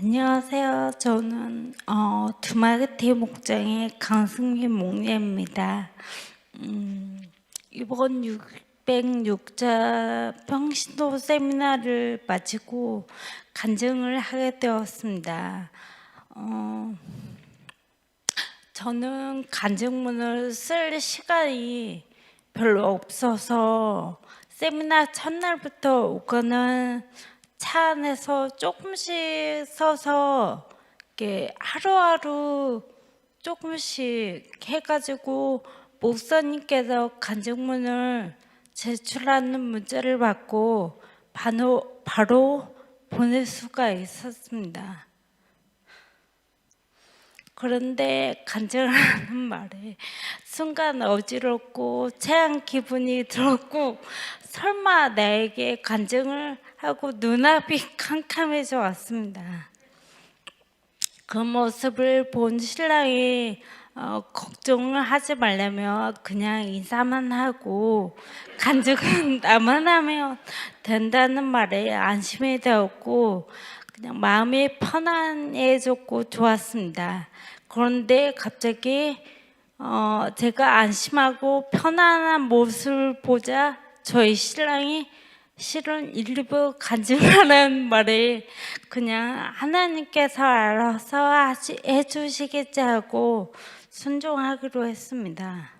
안녕하세요. 저는 두마르티 목장의 강승민 목녀입니다. 이번 606자 평신도 세미나를 마치고 간증을 하게 되었습니다. 저는 간증문을 쓸 시간이 별로 없어서 세미나 첫날부터 오거는 차 안에서 조금씩 써서 이렇게 하루하루 조금씩 해가지고 목사님께서 간증문을 제출하는 문자를 받고 바로 보낼 수가 있었습니다. 그런데 간증을 하는 말에 순간 어지럽고 체한 기분이 들었고, 설마 나에게 간증을 하고 눈앞이 캄캄해져 왔습니다. 그 모습을 본 신랑이 걱정을 하지 말라며 그냥 인사만 하고 간증은 나만 하면 된다는 말에 안심이 되었고 그냥 마음이 편안해졌고 좋았습니다. 그런데 갑자기 제가 안심하고 편안한 모습을 보자 저희 신랑이 실은 일부 간증하라는 말에 그냥 하나님께서 알아서 해주시겠지 하고 순종하기로 했습니다.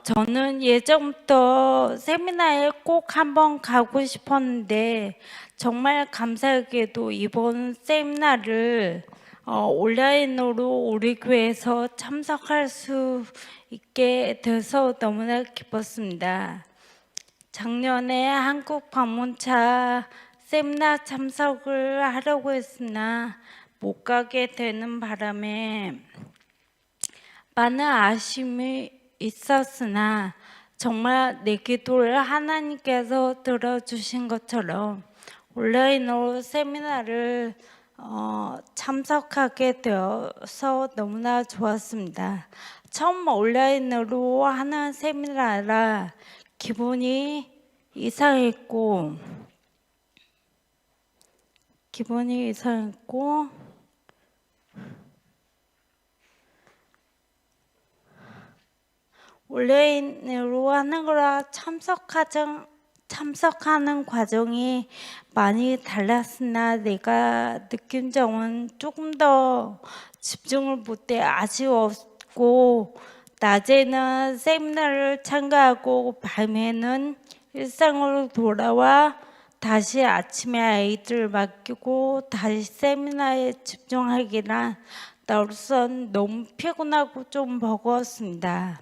저는 예전부터 세미나에 꼭 한번 가고 싶었는데 정말 감사하게도 이번 세미나를 온라인으로 우리 교회에서 참석할 수 있게 돼서 너무나 기뻤습니다. 작년에 한국 방문차 세미나 참석을 하려고 했으나 못 가게 되는 바람에 많은 아쉬움이 있었으나 정말 내 기도를 하나님께서 들어주신 것처럼 온라인으로 세미나를 참석하게 되어서 너무나 좋았습니다. 처음 온라인으로 하는 세미나라 기분이 이상했고 온라인으로 하는 거라 참석하는 과정이 많이 달랐으나 내가 느낀 점은 조금 더 집중을 못해 아쉬웠고, 낮에는 세미나를 참가하고 밤에는 일상으로 돌아와 다시 아침에 아이들 맡기고 다시 세미나에 집중하기란 나로선 너무 피곤하고 좀 버거웠습니다.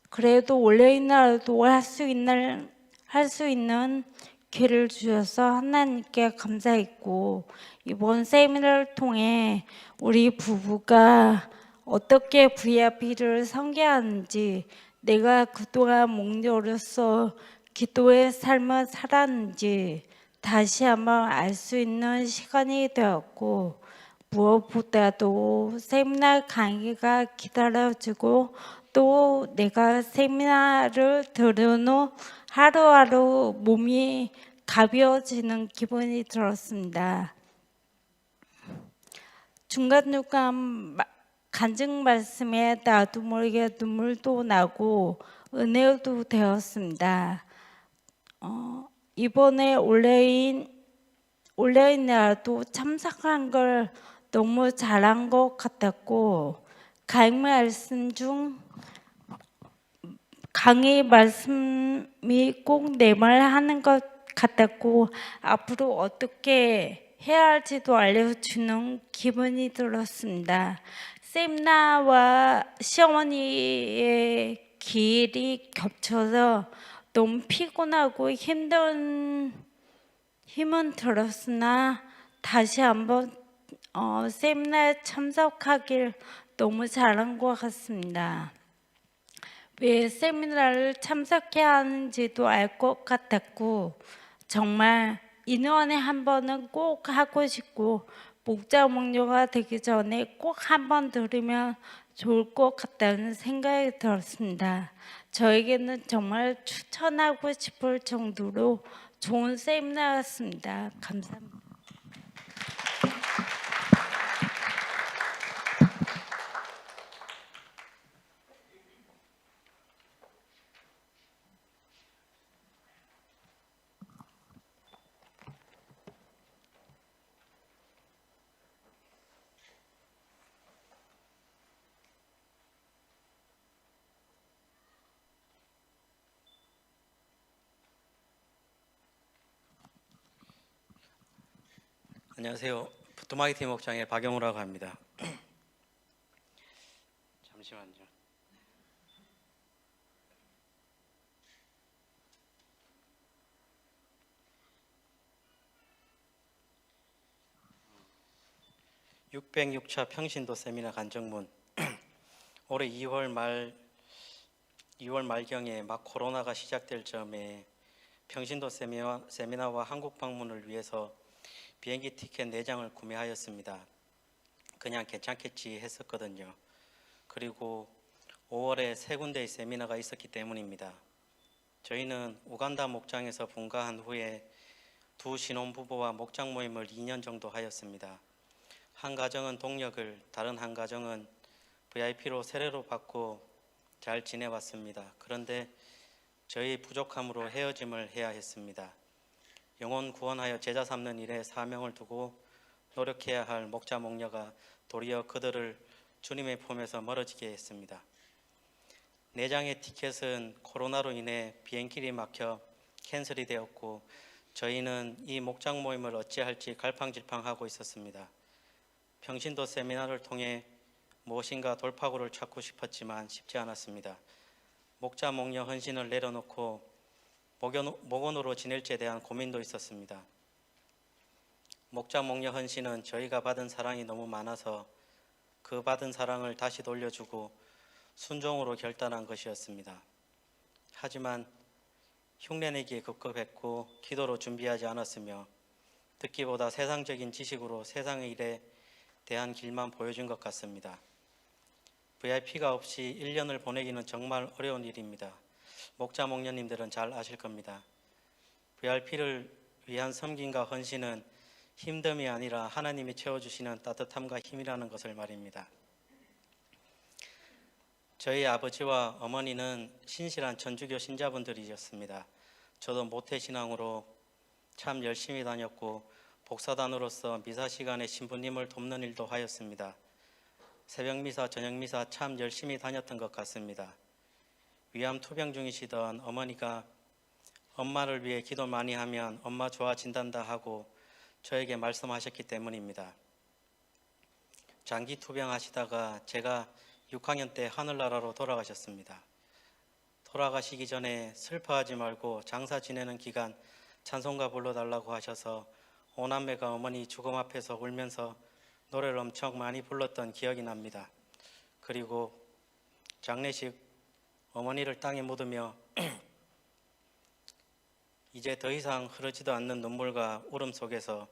그래도 온라인으로도 할 수 있는 기회를 주셔서 하나님께 감사했고, 이번 세미나를 통해 우리 부부가 어떻게 VIP를 섬겨하는지, 내가 그동안 목녀로서 기도의 삶을 살았는지 다시 한번 알 수 있는 시간이 되었고, 무엇보다도 세미나 강의가 기다려지고 또 내가 세미나를 들은 후 하루하루 몸이 가벼워지는 기분이 들었습니다. 중간중간 간증 말씀에 나도 모르게 눈물도 나고 은혜도 되었습니다. 이번에 온라인이라도 참석한 걸 너무 잘한 것 같았고, 강의 말씀이 꼭 내 말 하는 것 같았고, 앞으로 어떻게 해야 할지도 알려주는 기분이 들었습니다. 세미나와 시어머니의 길이 겹쳐서 너무 피곤하고 힘은 들었으나 다시 한번 세미나에 참석하길 너무 잘한 것 같습니다. 왜 세미나를 참석해야 하는지도 알 것 같았고, 정말 2년에 한 번은 꼭 하고 싶고 목자 목녀가 되기 전에 꼭 한 번 들으면 좋을 것 같다는 생각이 들었습니다. 저에게는 정말 추천하고 싶을 정도로 좋은 세미나였습니다. 감사합니다. 안녕하세요. 부뚜막이팀 목장의 박영우라고 합니다. 잠시만요. (606차) 평신도 세미나 간증문. 올해 2월 말경에 막 코로나가 시작될 즈음에 평신도 세미나와 한국 방문을 위해서 비행기 티켓 4장을 구매하였습니다. 그냥 괜찮겠지 했었거든요. 그리고 5월에 3군데의 세미나가 있었기 때문입니다. 저희는 우간다 목장에서 분가한 후에 두 신혼부부와 목장 모임을 2년 정도 하였습니다. 한 가정은 동력을, 다른 한 가정은 VIP로 세례로 받고 잘 지내왔습니다. 그런데 저희 부족함으로 헤어짐을 해야 했습니다. 영혼 구원하여 제자 삼는 일에 사명을 두고 노력해야 할 목자 목녀가 도리어 그들을 주님의 품에서 멀어지게 했습니다. 4장의 티켓은 코로나로 인해 비행길이 막혀 캔슬이 되었고 저희는 이 목장 모임을 어찌할지 갈팡질팡하고 있었습니다. 평신도 세미나를 통해 무엇인가 돌파구를 찾고 싶었지만 쉽지 않았습니다. 목자 목녀 헌신을 내려놓고 목원으로 지낼지에 대한 고민도 있었습니다. 목자 목녀 헌신은 저희가 받은 사랑이 너무 많아서 그 받은 사랑을 다시 돌려주고 순종으로 결단한 것이었습니다. 하지만 흉내내기에 급급했고 기도로 준비하지 않았으며 듣기보다 세상적인 지식으로 세상의 일에 대한 길만 보여준 것 같습니다. VIP가 없이 1년을 보내기는 정말 어려운 일입니다. 목자 목녀님들은 잘 아실 겁니다. VIP를 위한 섬김과 헌신은 힘듦이 아니라 하나님이 채워주시는 따뜻함과 힘이라는 것을 말입니다. 저희 아버지와 어머니는 신실한 천주교 신자분들이셨습니다. 저도 모태신앙으로 참 열심히 다녔고 복사단으로서 미사 시간에 신부님을 돕는 일도 하였습니다. 새벽미사, 저녁미사 참 열심히 다녔던 것 같습니다. 위암 투병 중이시던 어머니가 엄마를 위해 기도 많이 하면 엄마 좋아진단다 하고 저에게 말씀하셨기 때문입니다. 장기 투병하시다가 제가 6학년 때 하늘나라로 돌아가셨습니다. 돌아가시기 전에 슬퍼하지 말고 장사 지내는 기간 찬송가 불러달라고 하셔서 오남매가 어머니 죽음 앞에서 울면서 노래를 엄청 많이 불렀던 기억이 납니다. 그리고 장례식 어머니를 땅에 묻으며 이제 더 이상 흐르지도 않는 눈물과 울음 속에서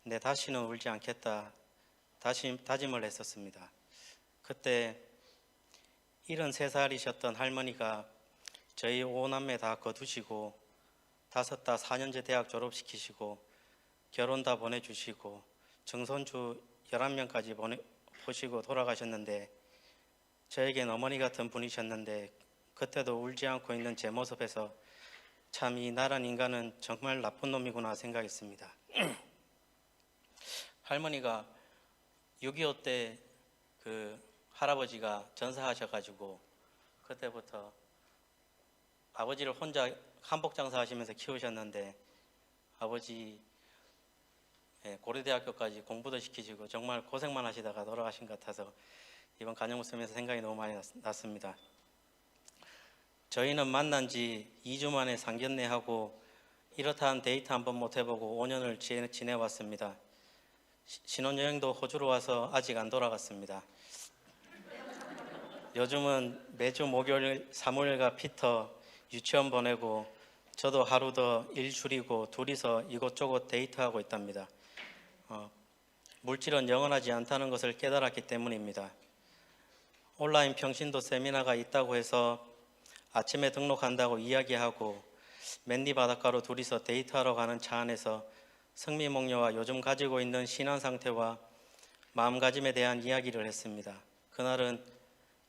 내 다시는 울지 않겠다 다짐을 했었습니다. 그때 73살이셨던 할머니가 저희 5남매 다 거두시고 5다 4년제 대학 졸업시키시고 결혼 다 보내주시고 증손주 11명까지 보시고 돌아가셨는데 저에겐 어머니 같은 분이셨는데 그때도 울지 않고 있는 제 모습에서 참 이 나란 인간은 정말 나쁜 놈이구나 생각했습니다. 할머니가 6.25 때 그 할아버지가 전사하셔가지고 그때부터 아버지를 혼자 한복 장사하시면서 키우셨는데 아버지 고려대학교까지 공부도 시키시고 정말 고생만 하시다가 돌아가신 것 같아서 이번 간증을 쓰면서 생각이 너무 많이 났습니다. 저희는 만난 지 2주 만에 상견례하고 이렇다한 데이트 한번 못 해보고 5년을 지내왔습니다. 신혼여행도 호주로 와서 아직 안 돌아갔습니다. 요즘은 매주 목요일 사무엘과 피터 유치원 보내고 저도 하루 더 일 줄이고 둘이서 이곳저곳 데이트하고 있답니다. 물질은 영원하지 않다는 것을 깨달았기 때문입니다. 온라인 평신도 세미나가 있다고 해서 아침에 등록한다고 이야기하고 맨리 바닷가로 둘이서 데이트하러 가는 차 안에서 승미 목녀와 요즘 가지고 있는 신앙 상태와 마음가짐에 대한 이야기를 했습니다. 그날은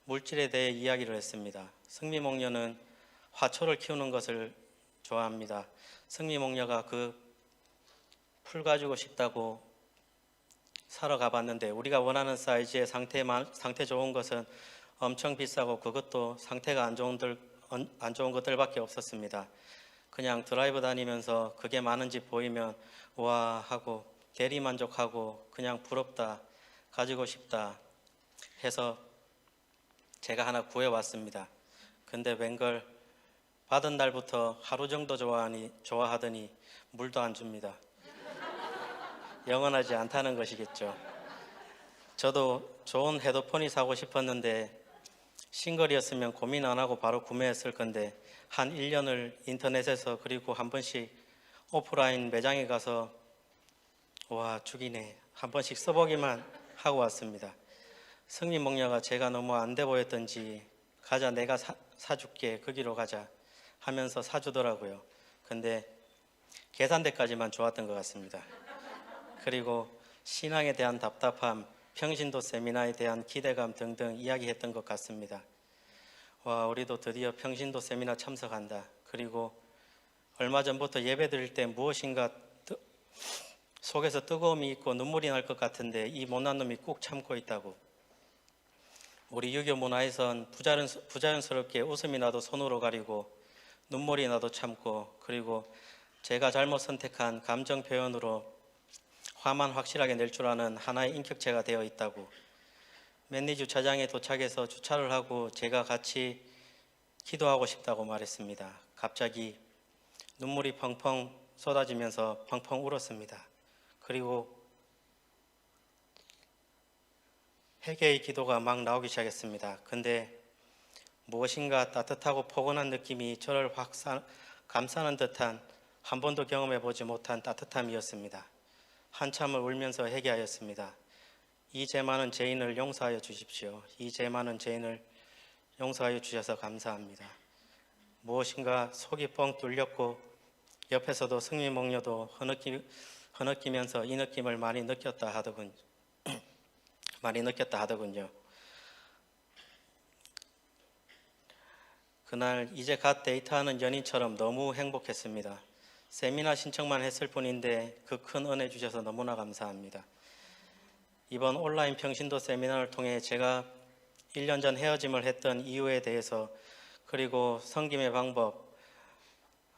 물질에 대해 이야기를 했습니다. 승미 목녀는 화초를 키우는 것을 좋아합니다. 승미 목녀가 그 풀 가지고 싶다고 사러 가봤는데 우리가 원하는 사이즈의 상태 좋은 것은 엄청 비싸고 그것도 상태가 안 좋은 것들밖에 없었습니다. 그냥 드라이브 다니면서 그게 많은지 보이면 와 하고 대리만족하고 그냥 부럽다, 가지고 싶다 해서 제가 하나 구해왔습니다. 근데 웬걸 받은 날부터 하루 정도 좋아하더니 물도 안 줍니다. 영원하지 않다는 것이겠죠. 저도 좋은 헤드폰이 사고 싶었는데 싱글이었으면 고민 안 하고 바로 구매했을 건데 한 1년을 인터넷에서 그리고 한 번씩 오프라인 매장에 가서 와 죽이네 한 번씩 써보기만 하고 왔습니다. 승리 목녀가 제가 너무 안 돼 보였던지 가자 내가 사줄게 거기로 가자 하면서 사주더라고요. 근데 계산대까지만 좋았던 것 같습니다. 그리고 신앙에 대한 답답함, 평신도 세미나에 대한 기대감 등등 이야기했던 것 같습니다. 와, 우리도 드디어 평신도 세미나 참석한다. 그리고 얼마 전부터 예배 드릴 때 무엇인가 속에서 뜨거움이 있고 눈물이 날 것 같은데 이 못난 놈이 꾹 참고 있다고. 우리 유교 문화에선 부자연스럽게 웃음이 나도 손으로 가리고 눈물이 나도 참고 그리고 제가 잘못 선택한 감정 표현으로 화만 확실하게 낼 줄 아는 하나의 인격체가 되어 있다고. 맨리 주차장에 도착해서 주차를 하고 제가 같이 기도하고 싶다고 말했습니다. 갑자기 눈물이 펑펑 쏟아지면서 펑펑 울었습니다. 그리고 회개의 기도가 막 나오기 시작했습니다. 근데 무엇인가 따뜻하고 포근한 느낌이 저를 확 감싸는 듯한 한 번도 경험해 보지 못한 따뜻함이었습니다. 한참을 울면서 회개하였습니다. 이 죄 많은 죄인을 용서하여 주십시오. 이 죄 많은 죄인을 용서하여 주셔서 감사합니다. 무엇인가 속이 뻥 뚫렸고 옆에서도 승리 목녀도 흐느끼면서 이 느낌을 많이 느꼈다 하더군요. 그날 이제 갓 데이트하는 연인처럼 너무 행복했습니다. 세미나 신청만 했을 뿐인데 그 큰 은혜 주셔서 너무나 감사합니다. 이번 온라인 평신도 세미나를 통해 제가 1년 전 헤어짐을 했던 이유에 대해서 그리고 섬김의 방법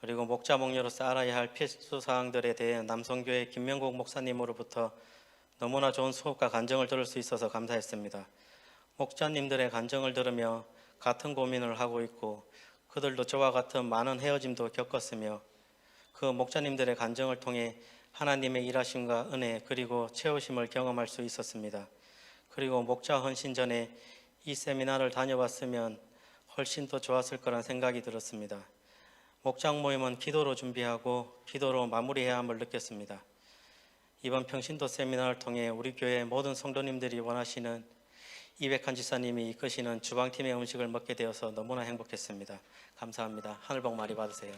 그리고 목자 목녀로서 알아야 할 필수 사항들에 대해 남성교회 김명국 목사님으로부터 너무나 좋은 수업과 간증을 들을 수 있어서 감사했습니다. 목자님들의 간증을 들으며 같은 고민을 하고 있고 그들도 저와 같은 많은 헤어짐도 겪었으며 그 목자님들의 간증을 통해 하나님의 일하심과 은혜 그리고 채우심을 경험할 수 있었습니다. 그리고 목자 헌신 전에 이 세미나를 다녀봤으면 훨씬 더 좋았을 거란 생각이 들었습니다. 목장 모임은 기도로 준비하고 기도로 마무리해야 함을 느꼈습니다. 이번 평신도 세미나를 통해 우리 교회 모든 성도님들이 원하시는 이백한 지사님이 이끄시는 주방팀의 음식을 먹게 되어서 너무나 행복했습니다. 감사합니다. 하늘 복 많이 받으세요.